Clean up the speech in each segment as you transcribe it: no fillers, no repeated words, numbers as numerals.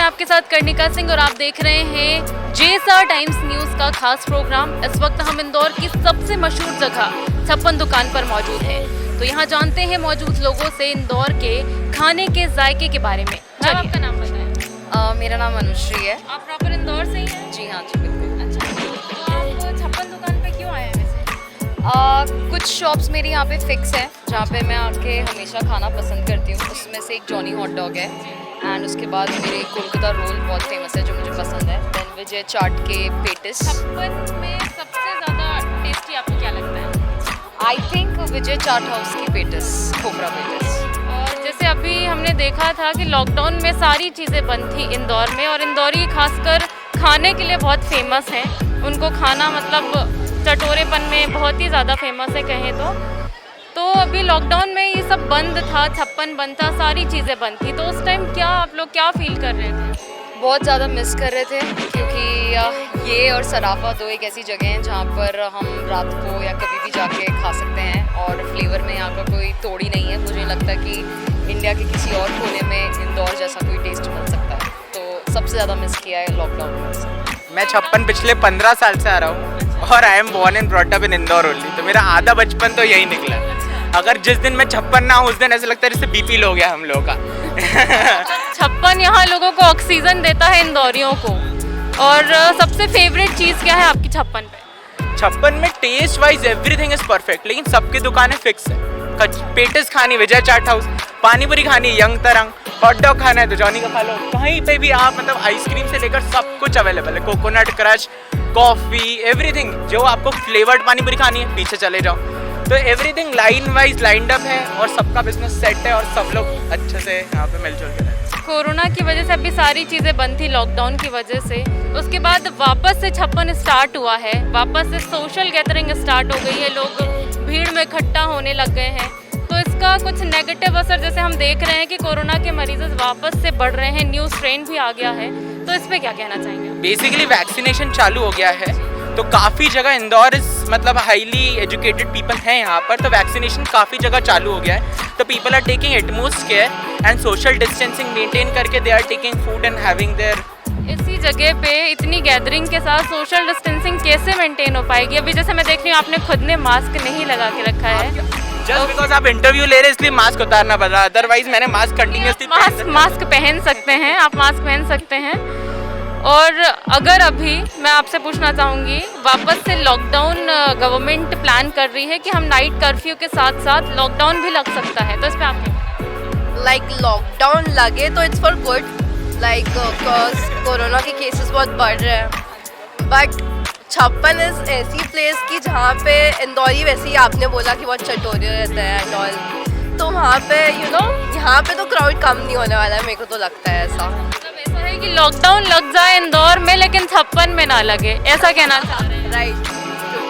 मैं आपके साथ कर्णिका सिंह और आप देख रहे हैं जेएसआर टाइम्स न्यूज़ का खास प्रोग्राम। इस वक्त हम इंदौर की सबसे मशहूर जगह 56 दुकान पर मौजूद हैं। तो यहाँ जानते हैं मौजूद लोगों से इंदौर के खाने के जायके के बारे में। मैम आपका नाम बताएं। मेरा नाम अनुश्री है। आप प्रॉपर इंदौर से ही हैं? जी हाँ जी बिल्कुल। अच्छा, तो आप 56 दुकान पे क्यों आए हैं वैसे? कुछ शॉप्स मेरी यहाँ पे फिक्स है जहाँ पे मैं आके हमेशा खाना पसंद करती हूँ। उसमें से एक जॉनी हॉट डॉग है एंड उसके बाद मेरे कोलकाता रोल बहुत फेमस है जो मुझे पसंद है। देन विजय चाट के पेटिस। 56 में सबसे ज़्यादा टेस्टी आपको क्या लगता है? I think Vijay chaat house की पेटिस, खोपरा पेटिस। और जैसे अभी हमने देखा था कि लॉकडाउन में सारी चीज़ें बंद थी इंदौर में, और इंदौरी खासकर खाने के लिए बहुत फेमस हैं। उनको खाना मतलब चटोरेपन में बहुत ही ज़्यादा फेमस है कहें तो अभी लॉकडाउन में ये सब बंद था, 56 बंद था, सारी चीज़ें बंद थी। तो उस टाइम क्या आप लोग क्या फील कर रहे थे? बहुत ज़्यादा मिस कर रहे थे क्योंकि ये और सराफा दो एक ऐसी जगह हैं जहाँ पर हम रात को या कभी भी जाके खा सकते हैं और फ्लेवर में यहाँ का कोई तोड़ ही नहीं है। मुझे नहीं लगता कि इंडिया के किसी और कोने में इंदौर जैसा कोई टेस्ट मिल सकता है। तो सबसे ज़्यादा मिस किया है लॉकडाउन में। मैं 56 पिछले 15 साल से आ रहा हूँ और I am born and brought up in Indore only. तो मेरा आधा बचपन तो यही निकला। अगर जिस दिन मैं 56 ना हूँ उस दिन ऐसा लगता है जैसे बीपी लो गया हम लोगों का। 56 यहाँ लोगों को ऑक्सीजन देता है इंदौरियों को। और सबसे फेवरेट चीज़ क्या है आपकी 56 पे? 56 में taste wise everything is perfect, लेकिन सबकी दुकानें फिक्स है। पेटिस खानी विजय चाट हाउस, पानी पूरी खानी यंग तरंग, हॉट डॉग खाना है तो जॉनी का खा लो। कहीं पे भी आप मतलब आइसक्रीम से लेकर सब कुछ अवेलेबल है। Coconut crush, coffee, everything. जो आपको फ्लेवर्ड पानी पूरी खानी है पीछे चले जाओ। तो everything line wise lined up है और सबका बिजनेस सेट है और सब लोग अच्छे से यहाँ पे मिलजुल के रहते हैं। कोरोना की वजह से अभी सारी चीज़ें बंद थी लॉकडाउन की वजह से। उसके बाद वापस से 56 स्टार्ट हुआ है, वापस से सोशल गैदरिंग स्टार्ट हो गई है, लोग भीड़ में इकट्ठा होने लग गए हैं। तो इसका कुछ नेगेटिव असर जैसे हम देख रहे हैं कि कोरोना के मरीज वापस से बढ़ रहे हैं, न्यू स्ट्रेन भी आ गया है। तो इस पर क्या कहना चाहेंगे? बेसिकली वैक्सीनेशन चालू हो गया है तो काफ़ी जगह इंदौर मतलब हाईली एजुकेटेड पीपल हैं यहाँ पर, तो वैक्सीनेशन काफ़ी जगह चालू हो गया है। तो people are taking utmost care and social distancing maintain करके they are taking food and having there. इसी जगह पे इतनी गैदरिंग के साथ सोशल डिस्टेंसिंग कैसे मेंटेन हो पाएगी? अभी जैसे मैं देख रही हूँ आपने खुद ने मास्क नहीं लगा के रखा है। जस्ट बिकॉज आप इंटरव्यू ले रहे हैं इसलिए मास्क उतारना पड़ा, अदरवाइज मैंने मास्क कंटिन्यूसली मास्क पहन सकते हैं, आप मास्क पहन सकते हैं। और अगर अभी मैं आपसे पूछना चाहूँगी, वापस से लॉकडाउन गवर्नमेंट प्लान कर रही है कि हम नाइट कर्फ्यू के साथ साथ लॉकडाउन भी लग सकता है, तो इस पर आप लाइक लॉकडाउन लगे तो it's for good, like corona के केसेस बहुत बढ़ रहे हैं। बट 56 इज ऐसी प्लेस की जहाँ पे इंदौरी, वैसे ही आपने बोला कि बहुत चटोरे रहते हैं एंड ऑल, तो वहाँ पे यहाँ पे तो क्राउड कम नहीं होने वाला है, मेरे को तो लगता है ऐसा। मतलब ऐसा है कि लॉकडाउन लग जाए इंदौर में लेकिन 56 में ना लगे, ऐसा कहना चाह रहे हैं? राइट।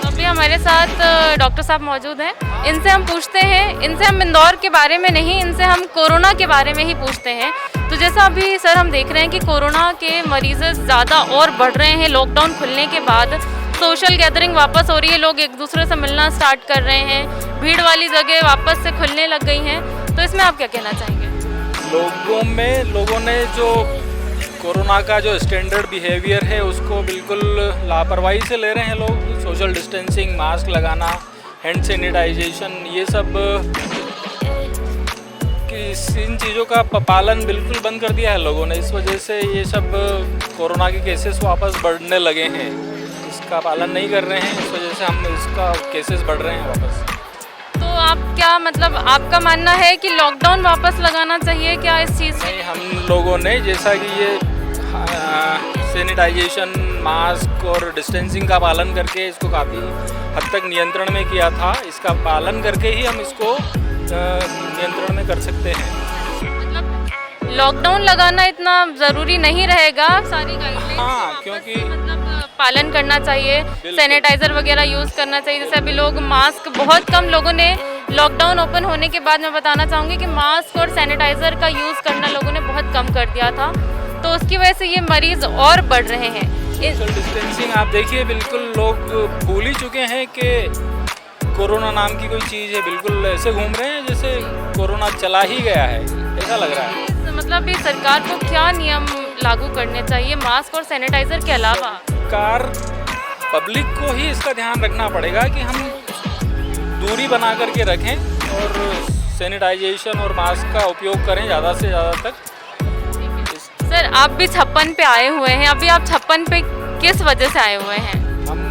अभी हमारे साथ डॉक्टर साहब मौजूद हैं, इनसे हम पूछते हैं, इनसे हम इंदौर के बारे में नहीं, इनसे हम कोरोना के बारे में ही पूछते हैं। तो जैसा अभी सर हम देख रहे हैं कि कोरोना के मरीज़ ज़्यादा और बढ़ रहे हैं, लॉकडाउन खुलने के बाद सोशल गैदरिंग वापस हो रही है, लोग एक दूसरे से मिलना स्टार्ट कर रहे हैं, भीड़ वाली जगह वापस से खुलने लग गई हैं। तो इसमें आप क्या कहना चाहेंगे? लोगों ने जो कोरोना का जो स्टैंडर्ड बिहेवियर है उसको बिल्कुल लापरवाही से ले रहे हैं लोग। सोशल डिस्टेंसिंग, मास्क लगाना, हैंड सैनिटाइजेशन, ये सब इन चीज़ों का पालन बिल्कुल बंद कर दिया है लोगों ने। इस वजह से ये सब कोरोना के केसेस वापस बढ़ने लगे हैं। इसका पालन नहीं कर रहे हैं, इस वजह से हम इसका केसेस बढ़ रहे हैं वापस। तो आप क्या मतलब आपका मानना है कि लॉकडाउन वापस लगाना चाहिए क्या इस चीज़ से? नहीं, हम लोगों ने जैसा कि ये सैनिटाइजेशन, मास्क और डिस्टेंसिंग का पालन करके इसको काफ़ी हद तक नियंत्रण में किया था, इसका पालन करके ही हम इसको नियंत्रण में कर सकते हैं। मतलब लॉकडाउन लगाना इतना ज़रूरी नहीं रहेगा, सारी गाइडलाइंस हाँ, क्योंकि मतलब पालन करना चाहिए, सैनिटाइज़र वगैरह यूज़ करना चाहिए। जैसे अभी लोग मास्क, बहुत कम लोगों ने लॉकडाउन ओपन होने के बाद, मैं बताना चाहूँगी कि मास्क और सैनिटाइज़र का यूज़ करना लोगों ने बहुत कम कर दिया था, तो उसकी वजह से ये मरीज़ और बढ़ रहे हैं। सोशल डिस्टेंसिंग आप देखिए, बिल्कुल लोग भूल ही चुके हैं कि कोरोना नाम की कोई चीज़ है। बिल्कुल ऐसे घूम रहे हैं जैसे कोरोना चला ही गया है, ऐसा लग रहा है। मतलब ये सरकार को क्या नियम लागू करने चाहिए मास्क और सैनिटाइजर के अलावा? कार पब्लिक को ही इसका ध्यान रखना पड़ेगा कि हम दूरी बना करके रखें और सैनिटाइजेशन और मास्क का उपयोग करें ज़्यादा से ज़्यादा तक। सर आप भी 56 पे आए हुए हैं, अभी आप 56 पे किस वजह से आए हुए हैं? हम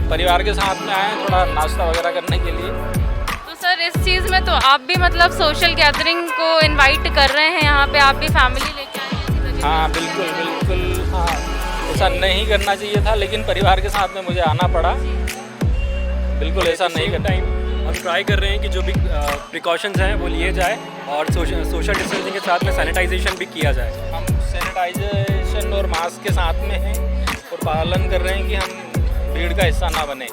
परिवार के साथ में आए हैं थोड़ा नाश्ता वगैरह करने के लिए। तो सर इस चीज़ में तो आप भी मतलब सोशल गैदरिंग को इनवाइट कर रहे हैं, यहाँ पे आप भी फैमिली लेके आए हैं इसी वजह हाँ बिल्कुल बिल्कुल, हाँ ऐसा नहीं करना चाहिए था लेकिन परिवार के साथ में मुझे आना पड़ा। बिल्कुल ऐसा नहीं करना। टाइम हम ट्राई कर रहे हैं कि जो भी प्रिकॉशंस हैं वो लिए जाए और सोशल डिस्टेंसिंग के साथ में सैनिटाइजेशन भी किया जाए। हम सैनिटाइजेशन और मास्क के साथ में हैं और पालन कर रहे हैं कि हम भीड़ का हिस्सा ना बने।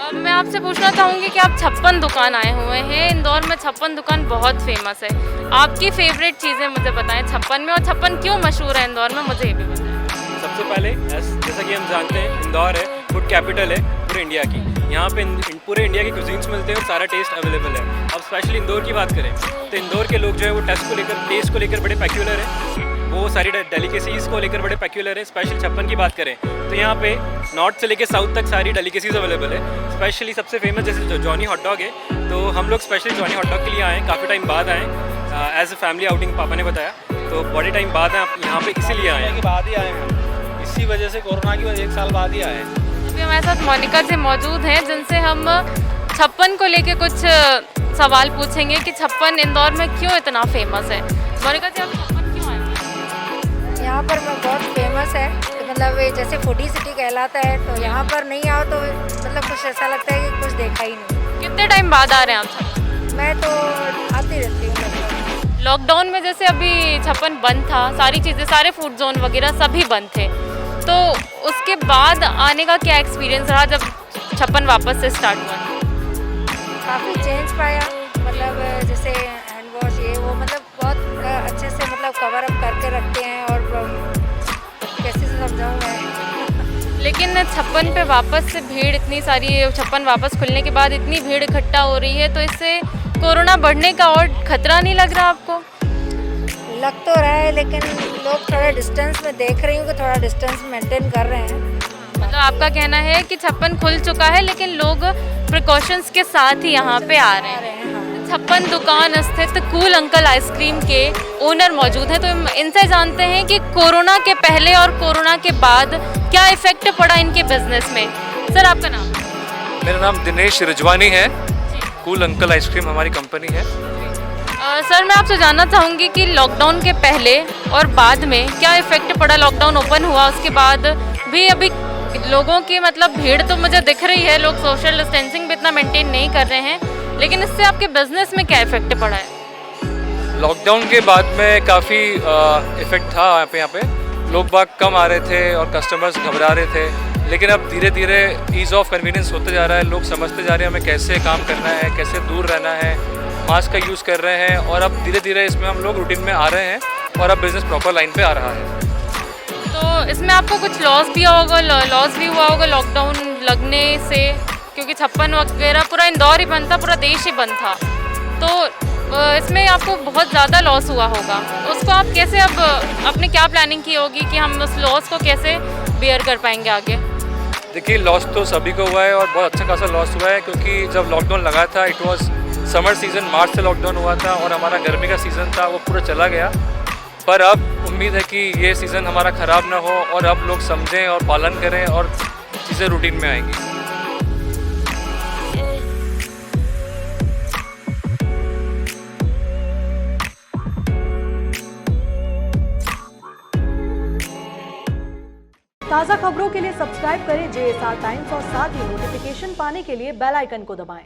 अब मैं आपसे पूछना चाहूँगी कि आप 56 दुकान आए हुए हैं, इंदौर में 56 दुकान बहुत फेमस है, आपकी फेवरेट चीज़ें मुझे बताएं 56 में, और 56 क्यों मशहूर है इंदौर में, मुझे ये भी बताएं। सबसे पहले जैसा कि हम जानते हैं इंदौर है फूड कैपिटल है पूरे इंडिया की। यहाँ पे पूरे इंडिया के कुजीन्स मिलते हैं और सारा टेस्ट अवेलेबल है। अब स्पेशली इंदौर की बात करें तो इंदौर के लोग जो है वो टेस्ट को लेकर बड़े पैक्यूलर है, वो सारी डेलिकेसीज़ को लेकर बड़े पैक्यूलर है। स्पेशल 56 की बात करें तो यहाँ पे नॉर्थ से लेकर साउथ तक सारी डेलिकेसीज़ अवेलेबल है। स्पेशली सबसे फेमस जैसे जॉनी हॉट डॉग है, तो हम लोग स्पेशली जॉनी हॉट डॉग के लिए आए हैं, काफ़ी टाइम बाद आए एज अ फैमिली आउटिंग, पापा ने बताया, तो बड़े टाइम बाद हैं आप यहाँ पे इसीलिए आए हैं। बाद ही आए हैं, इसी वजह से कोरोना की वजह 1 साल बाद ही आए हैं। अभी हमारे साथ मोनिका जी मौजूद हैं जिनसे हम 56 को लेके कुछ सवाल पूछेंगे कि 56 इंदौर में क्यों इतना फेमस है। मोनिका जी आप 56 क्यों आए हैं? यहाँ पर मैं बहुत फेमस है, तो मतलब ये जैसे फूडी सिटी कहलाता है, तो यहाँ पर नहीं आओ तो मतलब कुछ ऐसा लगता है कि कुछ देखा ही नहीं। कितने टाइम बाद आ रहे हैं आप 56? मैं तो आती रहती हूँ मतलब। लॉकडाउन में जैसे अभी 56 बंद था, सारी चीज़ें, सारे फूड जोन वगैरह सभी बंद थे, तो उसके बाद आने का क्या एक्सपीरियंस रहा जब 56 वापस से स्टार्ट हुआ? काफ़ी चेंज पाया, मतलब जैसे हैंड वॉश ये वो मतलब बहुत अच्छे से मतलब कवर अप करके रखते हैं, और कैसे से समझाऊँ मैं। लेकिन 56 पे वापस से भीड़ इतनी सारी, 56 वापस खुलने के बाद इतनी भीड़ इकट्ठा हो रही है, तो इससे कोरोना बढ़ने का और खतरा नहीं लग रहा आपको? लग तो रहा है, लेकिन लोग थोड़ा डिस्टेंस में देख रही हूँ कि थोड़ा डिस्टेंस मेंटेन कर रहे हैं। मतलब आपका कहना है कि 56 खुल चुका है लेकिन लोग प्रिकॉशंस के साथ ही यहाँ पे आ रहे हैं। 56 दुकान स्थित कूल अंकल आइसक्रीम के ओनर मौजूद हैं, तो इनसे जानते हैं कि कोरोना के पहले और कोरोना के बाद क्या इफेक्ट पड़ा इनके बिजनेस में। सर आपका नाम? मेरा नाम दिनेश रिजवानी है, कूल अंकल आइसक्रीम हमारी कंपनी है। सर मैं आपसे जानना चाहूँगी कि लॉकडाउन के पहले और बाद में क्या इफेक्ट पड़ा। लॉकडाउन ओपन हुआ उसके बाद भी अभी लोगों की मतलब भीड़ तो मुझे दिख रही है, लोग सोशल डिस्टेंसिंग भी इतना मेंटेन नहीं कर रहे हैं, लेकिन इससे आपके बिजनेस में क्या इफेक्ट पड़ा है? लॉकडाउन के बाद में काफ़ी इफेक्ट था। यहाँ पे लोग बाग कम आ रहे थे और कस्टमर्स घबरा रहे थे, लेकिन अब धीरे धीरे ईज़ ऑफ कन्वीनियंस होते जा रहा है। लोग समझते जा रहे हैं हमें कैसे काम करना है, कैसे दूर रहना है, मास्क का यूज़ कर रहे हैं, और अब धीरे धीरे इसमें हम लोग रूटीन में आ रहे हैं और अब बिज़नेस प्रॉपर लाइन पे आ रहा है। तो इसमें आपको कुछ लॉस भी हुआ होगा लॉकडाउन लगने से, क्योंकि 56 वगैरह पूरा इंदौर ही बंद था, पूरा देश ही बंद था, तो इसमें आपको बहुत ज़्यादा लॉस हुआ होगा। उसको आप कैसे अब अपने क्या प्लानिंग की होगी कि हम उस लॉस को कैसे बेयर कर पाएंगे आगे? देखिए लॉस तो सभी को हुआ है और बहुत अच्छा खासा लॉस हुआ है, क्योंकि जब लॉकडाउन लगा था इट वाज समर सीज़न, मार्च से लॉकडाउन हुआ था और हमारा गर्मी का सीज़न था, वो पूरा चला गया। पर अब उम्मीद है कि ये सीज़न हमारा ख़राब ना हो और अब लोग समझें और पालन करें और चीज़ें रूटीन में आएंगी। ताज़ा खबरों के लिए सब्सक्राइब करें JSR टाइम्स और साथ ही नोटिफिकेशन पाने के लिए बेल आइकन को दबाएं।